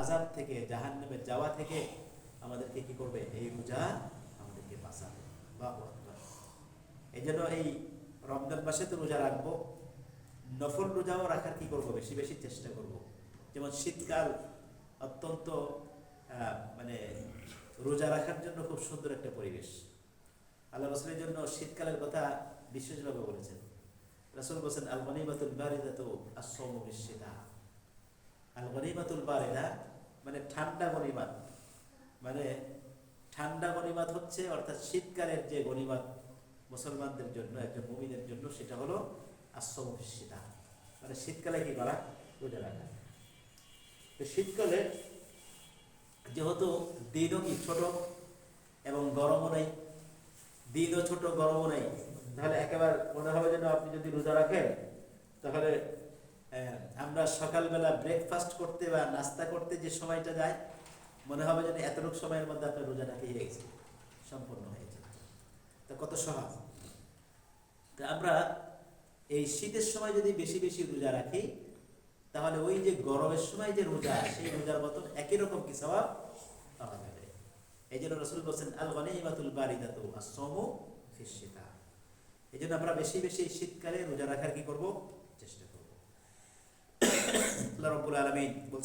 আযাব থেকে, জাহান্নামে যাওয়া থেকে আমাদেরকে কি করবে? এই রোজা আমাদেরকে বাঁচাবে। আল্লাহু আকবার। এই জন্য এই রমজান মাসে তো রোজা রাখবো, নফল রোজাও রাখার কি করবো? বেশি বেশি চেষ্টা করব। যেমন শীতকাল অত্যন্ত মানে রোজা রাখার জন্য খুব সুন্দর একটা পরিবেশ। আল্লাহ রাসূলের জন্য শীতকালের কথা বিশেষভাবে বলেছেন। রাসূল বলেছেন, আল গনিমাতুল বারিদাতু আস-সাওমু বিশ-শিতা। আল গনিমাতুল বারিদা মানে ঠান্ডা গনিমাত, মানে ঠান্ডা গনিমাত হচ্ছে অর্থাৎ শীতকালের যে গনিমাত মুসলমানদের জন্য, একজন মুমিনের জন্য, সেটা হলো আস-সাওমু বিশ-শিতা, মানে শীতকালে কি করা? রোজা রাখা। তো শীতকালে যেহেতু দিনও কি ছোট এবং গরমও নেই, দিনও ছোট গরমও নেই, তাহলে একেবারে মনে হবে যেন আপনি যদি রোজা রাখেন তাহলে আমরা সকালবেলা ব্রেকফাস্ট করতে বা নাস্তা করতে যে সময়টা যায়, মনে হবে যেন এতটুকু সময়ের মধ্যে আপনার রোজাটা কি হয়ে গেছে, সম্পূর্ণ হয়েছে। তা কত সহজ। তা আমরা এই শীতের সময় যদি বেশি বেশি রোজা রাখি, তাহলে ওই যে গরমের সময় যে রোজা, সেই রোজার মতন একই রকম কি সওয়াব পাওয়া যাবে। এই জন্য রাসূল বলেছেন, আল গনিমাতুল বারিদাতু আস-সাওমু ফিশ-শিতা। এই জন্য আমরা বেশি বেশি শীতকালে রোজা রাখার কি করব? চেষ্টা করব। আল্লাহ রাব্বুল আলামিন বলছেন,